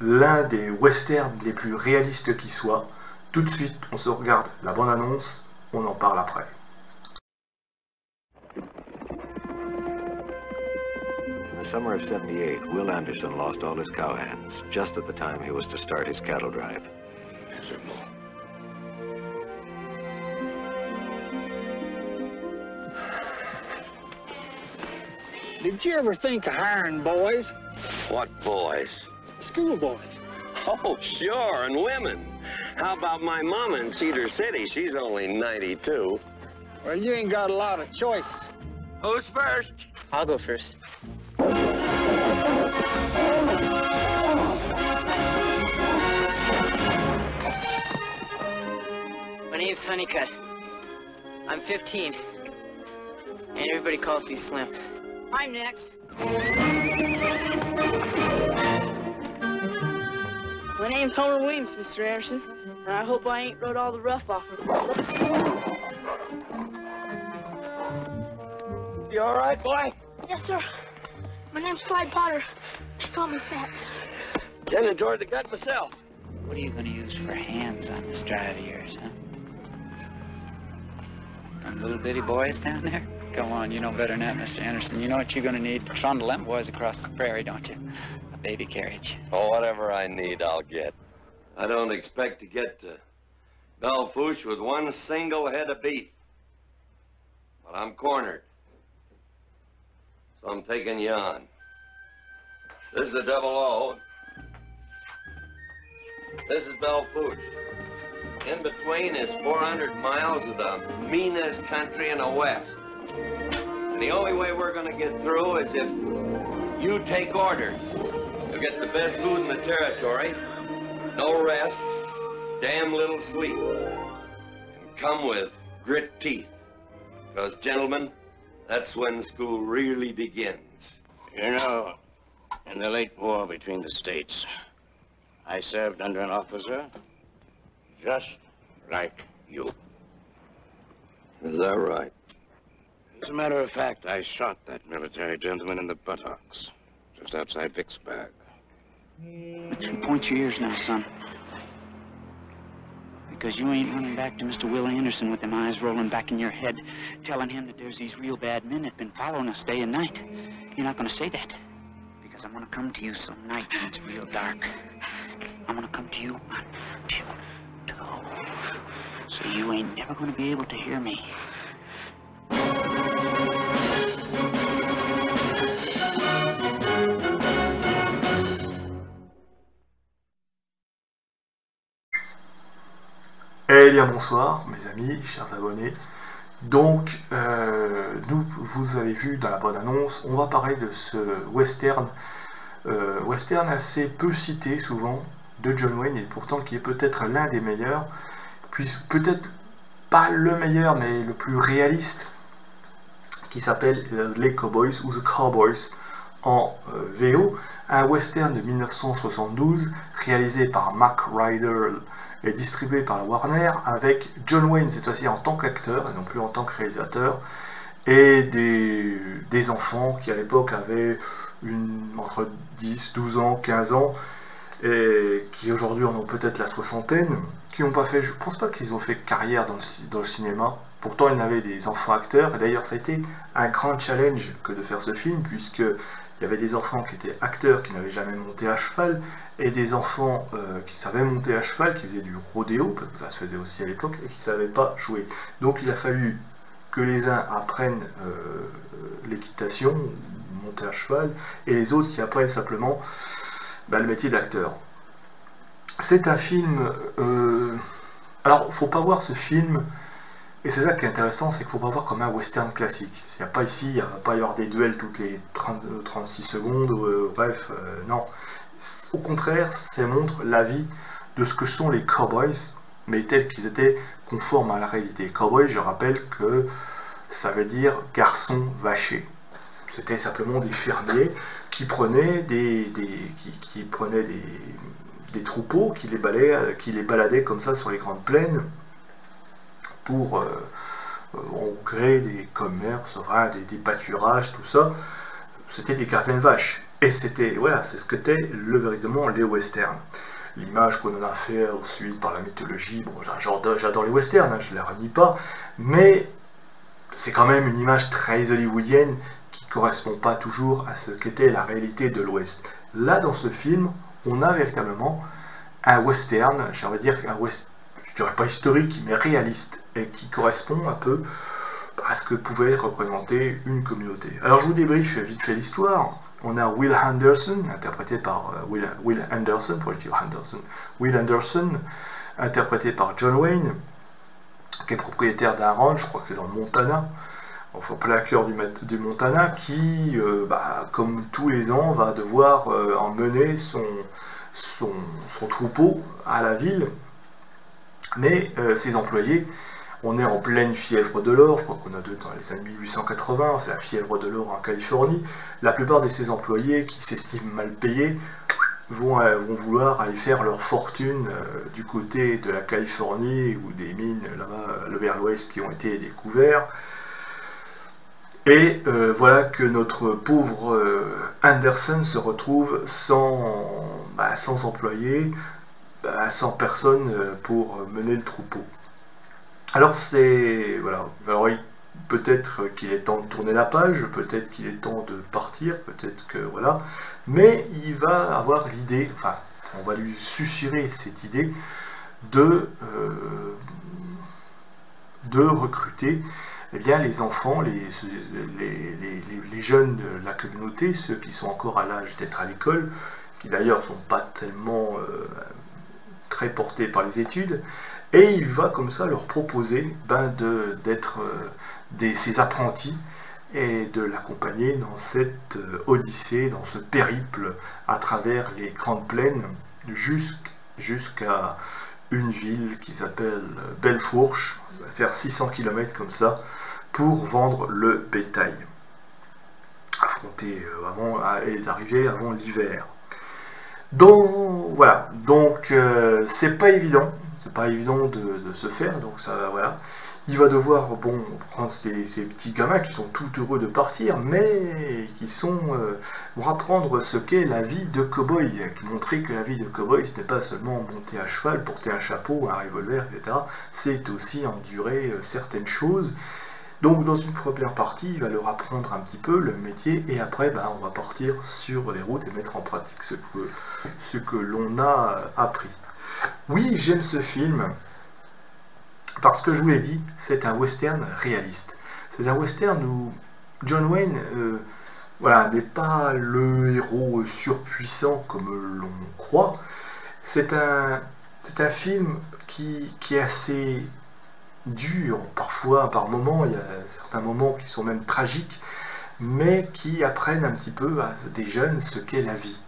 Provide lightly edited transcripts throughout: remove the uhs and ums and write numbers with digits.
l'un des westerns les plus réalistes qui soit. Tout de suite, on se regarde la bande-annonce, on en parle après. In the summer of '78, Will Anderson lost all his cowhands, just at the time he was to start his cattle drive. Miserable. Did you ever think of hiring boys? What boys? School boys. Oh, sure, and women. How about my mama in Cedar City? She's only 92. Well, you ain't got a lot of choices. Who's first? I'll go first. My name's Honeycutt. I'm 15. And everybody calls me Slim. I'm next. My name's Homer Williams, Mr. Anderson. And I hope I ain't rode all the rough off of it. You all right, boy? Yes, sir. My name's Clyde Potter. They call me Fats. Then enjoyed the gut myself. What are you going to use for hands on this drive of yours, huh? Them little bitty boys down there? Come on, you know better than that, Mr. Anderson. You know what you're going to need? Trundle them boys across the prairie, don't you? A baby carriage. Oh, whatever I need, I'll get. I don't expect to get to Belle Fourche with one single head of beef. But I'm cornered. So I'm taking you on. This is a double O. This is Belle Fourche. In between is 400 miles of the meanest country in the West. And the only way we're going to get through is if you take orders. You'll get the best food in the territory, no rest, damn little sleep, and come with grit teeth. Because, gentlemen, that's when school really begins. You know, in the late war between the states, I served under an officer just like you. Is that right? As a matter of fact, I shot that military gentleman in the buttocks, just outside Vicksburg. You point your ears now, son. Because you ain't running back to Mr. Will Anderson with them eyes rolling back in your head, telling him that there's these real bad men that been following us day and night. You're not going to say that. Because I'm going to come to you some night when it's real dark. I'm going to come to you on tiptoe. So you ain't never going to be able to hear me. Eh bien bonsoir mes amis, chers abonnés. Donc, vous avez vu dans la bonne annonce, on va parler de ce western, western assez peu cité souvent, de John Wayne, et pourtant qui est peut-être l'un des meilleurs, puis peut-être pas le meilleur, mais le plus réaliste, qui s'appelle Les Cowboys ou The Cowboys en VO, un western de 1972 réalisé par Mack Ryder et distribué par la Warner, avec John Wayne cette fois-ci en tant qu'acteur et non plus en tant que réalisateur, et des enfants qui à l'époque avaient entre 10, 12 ans, 15 ans, et qui aujourd'hui en ont peut-être la soixantaine, qui n'ont pas fait, je pense pas qu'ils ont fait carrière dans le cinéma. Pourtant, ils avaient des enfants acteurs, et d'ailleurs ça a été un grand challenge que de faire ce film, puisque il y avait des enfants qui étaient acteurs, qui n'avaient jamais monté à cheval, et des enfants qui savaient monter à cheval, qui faisaient du rodéo, parce que ça se faisait aussi à l'époque, et qui ne savaient pas jouer. Donc il a fallu que les uns apprennent l'équitation, monter à cheval, et les autres qui apprennent simplement le métier d'acteur. C'est un film... alors, il ne faut pas voir ce film... Et c'est ça qui est intéressant, c'est qu'il ne faut pas voir comme un western classique. Il n'y a pas ici, il ne va pas y avoir des duels toutes les 36 secondes, bref, non. Au contraire, ça montre la vie de ce que sont les cowboys, mais tels qu'ils étaient conformes à la réalité. Cowboy, je rappelle que ça veut dire garçon vaché. C'était simplement des fermiers qui prenaient des troupeaux, qui les baladaient comme ça sur les grandes plaines, pour créer des commerces, des pâturages, tout ça. C'était des gardiens de vaches. Et c'était, voilà, c'est ce qu'étaient véritablement les westerns. L'image qu'on en a fait ensuite par la mythologie, bon, j'adore les westerns, hein, je ne les renie pas, mais c'est quand même une image très hollywoodienne qui ne correspond pas toujours à ce qu'était la réalité de l'Ouest. Là, dans ce film, on a véritablement un western, j'aimerais dire un western, je dirais pas historique, mais réaliste, et qui correspond un peu à ce que pouvait représenter une communauté. Alors je vous débriefe vite fait l'histoire. On a Will Anderson, interprété par Will Anderson, interprété par John Wayne, qui est propriétaire d'un ranch, je crois que c'est dans le Montana, enfin plein cœur du Montana, qui, comme tous les ans, va devoir emmener son troupeau à la ville. Mais ses employés, on est en pleine fièvre de l'or, je crois qu'on a dans les années 1880, c'est la fièvre de l'or en Californie. La plupart de ces employés qui s'estiment mal payés vont vouloir aller faire leur fortune du côté de la Californie ou des mines là-bas vers l'ouest qui ont été découvertes. Et voilà que notre pauvre Anderson se retrouve sans employés, sans personne pour mener le troupeau. Alors peut-être qu'il est temps de tourner la page, peut-être qu'il est temps de partir, peut-être que voilà, mais il va avoir l'idée, enfin on va lui susurrer cette idée de recruter les enfants, les jeunes de la communauté, ceux qui sont encore à l'âge d'être à l'école, qui d'ailleurs ne sont pas tellement très portés par les études, et il va comme ça leur proposer d'être ses apprentis et de l'accompagner dans cette odyssée, dans ce périple à travers les grandes plaines jusqu'à une ville qui s'appelle Bellefourche, faire 600 km comme ça pour vendre le bétail, affronter et d'arriver avant l'hiver. Donc voilà, c'est pas évident de se faire, donc ça voilà. Il va devoir prendre ces petits gamins qui sont tout heureux de partir, mais qui vont apprendre ce qu'est la vie de cow-boy, qui montrer que la vie de cow-boy ce n'est pas seulement monter à cheval, porter un chapeau, un revolver, etc. C'est aussi endurer certaines choses. Donc dans une première partie, il va leur apprendre un petit peu le métier, et après on va partir sur les routes et mettre en pratique ce que l'on a appris. Oui, j'aime ce film, parce que je vous l'ai dit, c'est un western réaliste. C'est un western où John Wayne n'est pas le héros surpuissant comme l'on croit. C'est un film qui est assez dur, parfois, par moments, il y a certains moments qui sont même tragiques, mais qui apprennent un petit peu à des jeunes ce qu'est la vie.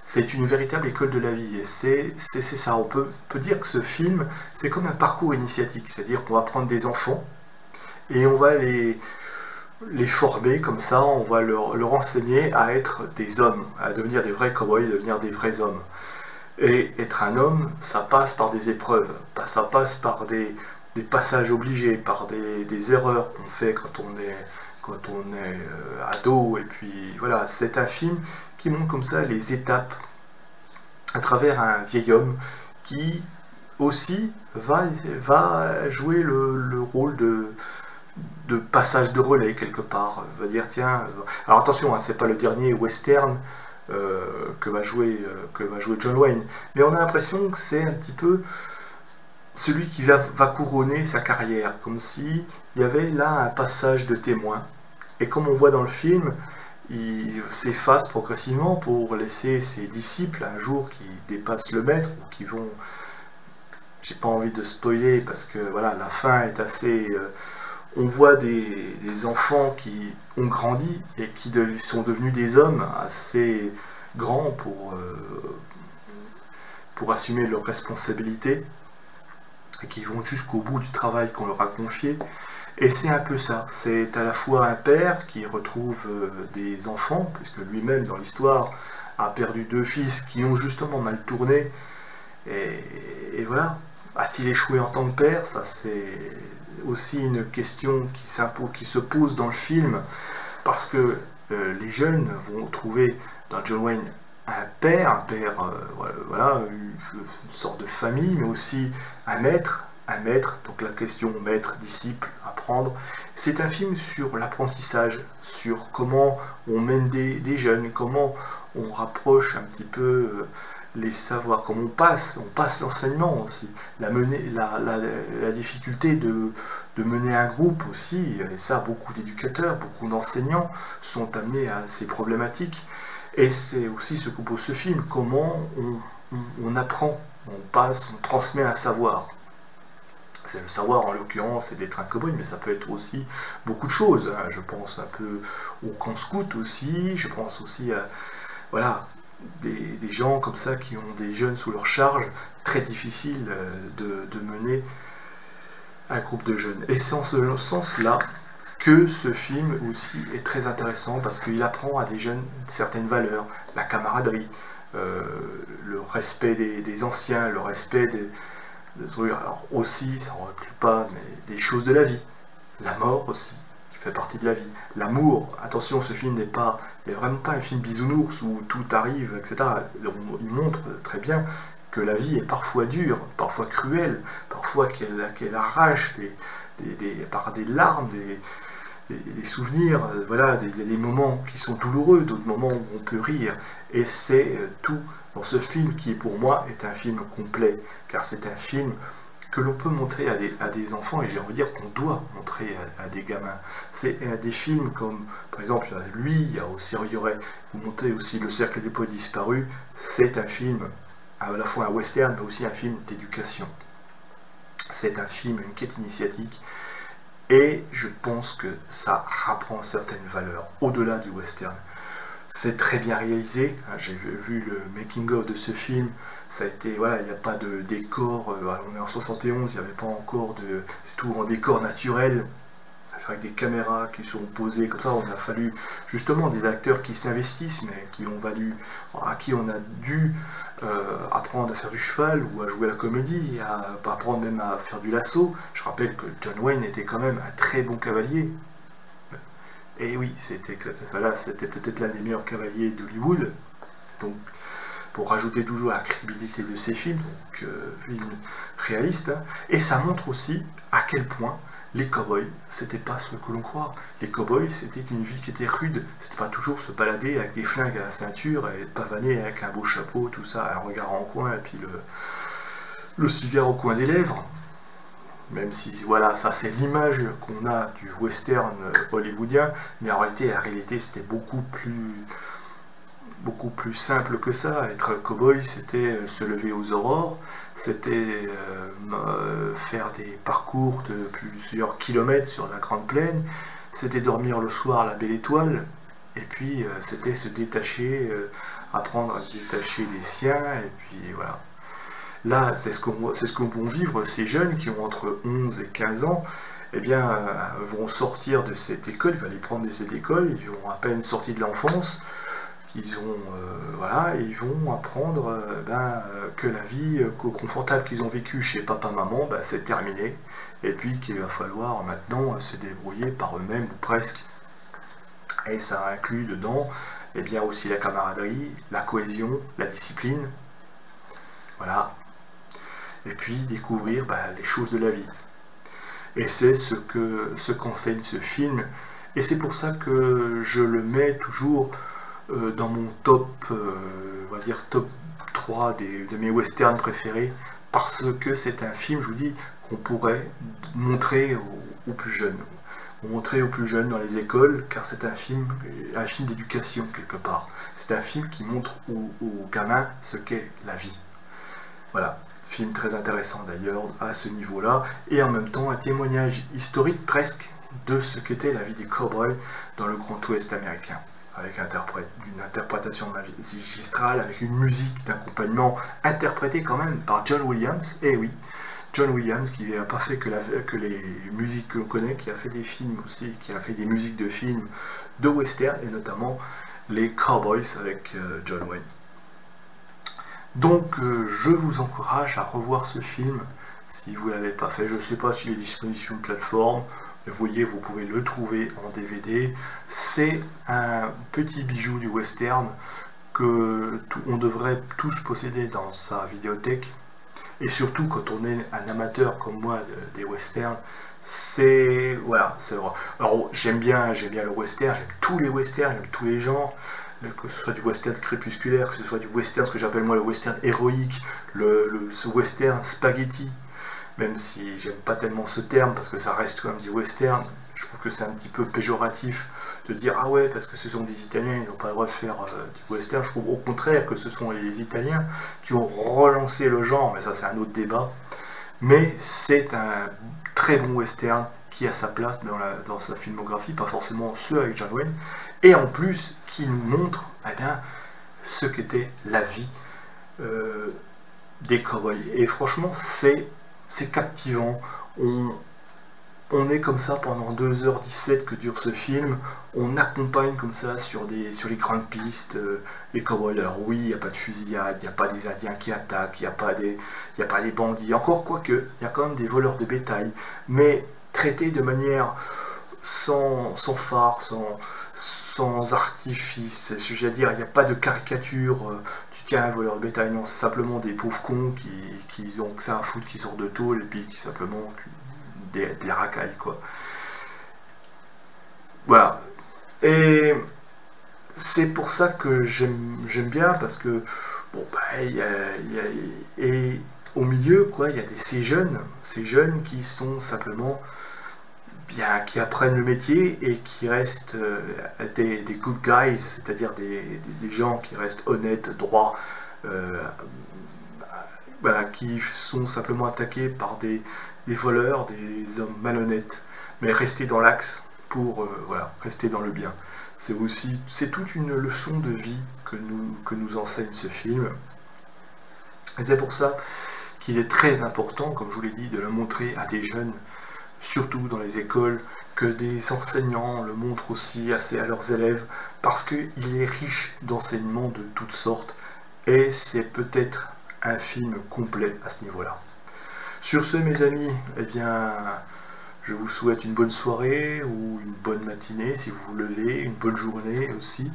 C'est une véritable école de la vie, et c'est ça. On peut dire que ce film, c'est comme un parcours initiatique, c'est-à-dire qu'on va prendre des enfants, et on va les former comme ça, on va leur enseigner à être des hommes, à devenir des vrais cow-boys, à devenir des vrais hommes. Et être un homme, ça passe par des épreuves, ça passe par des passages obligés, par des erreurs qu'on fait quand on est ado, et puis voilà, c'est un film qui montre comme ça les étapes à travers un vieil homme qui aussi va jouer le rôle de passage de relais quelque part, va dire tiens, alors attention, c'est pas le dernier western que va jouer John Wayne, mais on a l'impression que c'est un petit peu celui qui va couronner sa carrière, comme si il y avait là un passage de témoin, et comme on voit dans le film, il s'efface progressivement pour laisser ses disciples un jour qui dépassent le maître, ou qui vont, j'ai pas envie de spoiler parce que voilà, la fin est assez, on voit des enfants qui ont grandi et qui sont devenus des hommes assez grands pour assumer leurs responsabilités, et qui vont jusqu'au bout du travail qu'on leur a confié. Et c'est un peu ça, c'est à la fois un père qui retrouve des enfants, puisque lui-même dans l'histoire a perdu 2 fils qui ont justement mal tourné, et voilà, a-t-il échoué en tant que père? Ça c'est aussi une question qui se pose dans le film, parce que les jeunes vont trouver dans John Wayne un père, voilà, une sorte de famille, mais aussi un maître, donc la question maître, disciple, apprendre. C'est un film sur l'apprentissage, sur comment on mène des jeunes, comment on rapproche un petit peu les savoirs, comment on passe l'enseignement aussi, la difficulté de mener un groupe aussi, et ça beaucoup d'éducateurs, beaucoup d'enseignants sont amenés à ces problématiques, et c'est aussi ce que pose ce film, comment on apprend, on transmet un savoir. C'est le savoir en l'occurrence, c'est d'être un cow-boy, mais ça peut être aussi beaucoup de choses, hein. Je pense un peu au camp scout aussi, je pense aussi à voilà, des gens comme ça qui ont des jeunes sous leur charge, très difficile de mener un groupe de jeunes. Et c'est en ce sens-là que ce film aussi est très intéressant, parce qu'il apprend à des jeunes certaines valeurs, la camaraderie, le respect des anciens, le respect des trucs. Alors aussi, ça ne recule pas, mais des choses de la vie, la mort aussi, qui fait partie de la vie, l'amour. Attention, ce film n'est vraiment pas un film bisounours où tout arrive, etc. Il montre très bien que la vie est parfois dure, parfois cruelle, parfois qu'elle arrache par des larmes, des souvenirs, voilà, il y a des moments qui sont douloureux, d'autres moments où on peut rire, et c'est tout dans ce film qui pour moi est un film complet, car c'est un film que l'on peut montrer à des enfants, et j'ai envie de dire qu'on doit montrer à des gamins. C'est des films comme, par exemple, lui, il y a aussi, vous montrez aussi Le Cercle des Poètes Disparus, c'est un film à la fois un western, mais aussi un film d'éducation. C'est un film, une quête initiatique, et je pense que ça rapprend certaines valeurs, au-delà du western. C'est très bien réalisé, j'ai vu le making-of de ce film, ça a été, voilà, il n'y a pas de décor, on est en 71, il n'y avait pas encore de... c'est tout en décor naturel, avec des caméras qui sont posées comme ça. On a fallu justement des acteurs qui s'investissent, mais à qui on a dû apprendre à faire du cheval ou à jouer à la comédie, à apprendre même à faire du lasso. Je rappelle que John Wayne était quand même un très bon cavalier. Et oui, c'était peut-être l'un des meilleurs cavaliers d'Hollywood. Donc, pour rajouter toujours à la crédibilité de ces films, donc film réaliste, hein. Et ça montre aussi à quel point les cow-boys, c'était pas ce que l'on croit. Les cow-boys, c'était une vie qui était rude. C'était pas toujours se balader avec des flingues à la ceinture et pavaner avec un beau chapeau, tout ça, un regard en coin, et puis le cigare au coin des lèvres. Même si, voilà, ça c'est l'image qu'on a du western hollywoodien, mais en réalité, la réalité, c'était beaucoup plus simple que ça. Être cow-boy, c'était se lever aux aurores, c'était faire des parcours de plusieurs kilomètres sur la grande plaine, c'était dormir le soir à la belle étoile, et puis c'était se détacher, apprendre à se détacher des siens, et puis voilà. Là, c'est ce que vont vivre ces jeunes qui ont entre 11 et 15 ans, eh bien, vont sortir de cette école, ils vont aller prendre de cette école, ils ont à peine sorti de l'enfance, voilà, et ils vont apprendre que la vie confortable qu'ils ont vécue chez papa-maman, c'est terminé, et puis qu'il va falloir maintenant se débrouiller par eux-mêmes, ou presque. Et ça inclut dedans, eh bien, aussi la camaraderie, la cohésion, la discipline, voilà, et puis découvrir les choses de la vie. Et c'est ce qu'enseigne ce film, et c'est pour ça que je le mets toujours dans mon top, on va dire top 3 de mes westerns préférés, parce que c'est un film, je vous dis, qu'on pourrait montrer aux plus jeunes. Montrer aux plus jeunes dans les écoles, car c'est un film d'éducation quelque part. C'est un film qui montre aux gamins ce qu'est la vie. Voilà, film très intéressant d'ailleurs à ce niveau-là, et en même temps un témoignage historique presque de ce qu'était la vie des cow-boys dans le Grand Ouest américain, avec une interprétation magistrale, avec une musique d'accompagnement interprétée quand même par John Williams. Et oui, John Williams qui n'a pas fait que les musiques que l'on connaît, qui a fait des films aussi, qui a fait des musiques de films de western, et notamment les Cowboys avec John Wayne. Donc je vous encourage à revoir ce film si vous ne l'avez pas fait. Je ne sais pas s'il est disponible sur une plateforme, mais vous voyez, vous pouvez le trouver en DVD. C'est un petit bijou du western on devrait tous posséder dans sa vidéothèque, et surtout quand on est un amateur comme moi des westerns, c'est voilà, c'est vrai. Alors j'aime bien le western, j'aime tous les westerns, j'aime tous les genres, que ce soit du western crépusculaire, que ce soit du western, ce que j'appelle moi le western héroïque, ce western spaghetti, même si j'aime pas tellement ce terme parce que ça reste quand même du western. Je trouve que c'est un petit peu péjoratif de dire ah ouais, parce que ce sont des Italiens, ils n'ont pas le droit de faire du western. Je trouve au contraire que ce sont les Italiens qui ont relancé le genre, mais ça c'est un autre débat. Mais c'est un très bon western qui a sa place dans sa filmographie, pas forcément ceux avec John Wayne, et en plus qui nous montre eh bien, ce qu'était la vie des cowboys. Et franchement, c'est captivant. On est comme ça pendant 2h17 que dure ce film, on accompagne comme ça sur les grandes pistes les cowboys. Alors oui, il n'y a pas de fusillade, il n'y a pas des Indiens qui attaquent, il n'y a pas des bandits, encore quoique, il y a quand même des voleurs de bétail, mais traités de manière sans phare, sans artifice. Je veux dire, il n'y a pas de caricature, tu tiens un voleur de bétail, non, c'est simplement des pauvres cons qui ont que ça à foutre, qui sortent de tôle et puis qui simplement des racailles, quoi. Voilà. Et c'est pour ça que j'aime bien, parce que bon bah et au milieu quoi, il y a ces jeunes qui sont simplement bien, qui apprennent le métier et qui restent des good guys, c'est-à-dire des gens qui restent honnêtes, droits, voilà, qui sont simplement attaqués par des voleurs, des hommes malhonnêtes, mais rester dans l'axe pour voilà, rester dans le bien. C'est toute une leçon de vie que nous enseigne ce film. Et c'est pour ça qu'il est très important, comme je vous l'ai dit, de le montrer à des jeunes, surtout dans les écoles, que des enseignants le montrent aussi à leurs élèves, parce qu'il est riche d'enseignements de toutes sortes, et c'est peut-être un film complet à ce niveau-là. Sur ce, mes amis, eh bien, je vous souhaite une bonne soirée ou une bonne matinée si vous vous levez, une bonne journée aussi.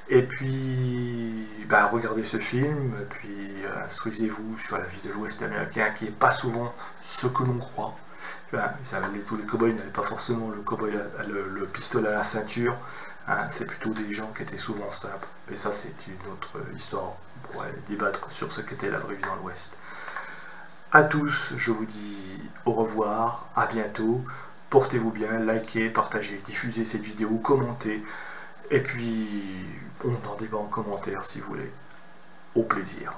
Et puis, bah, regardez ce film, et puis instruisez-vous sur la vie de l'Ouest américain, qui n'est pas souvent ce que l'on croit. Enfin, tous les cow-boys n'avaient pas forcément le pistolet à la ceinture, hein, c'est plutôt des gens qui étaient souvent simples. Et ça, c'est une autre histoire. On pourrait débattre sur ce qu'était la vraie vie dans l'Ouest. À tous, je vous dis au revoir, à bientôt, portez-vous bien, likez, partagez, diffusez cette vidéo, commentez, et puis on en débat en commentaire si vous voulez. Au plaisir.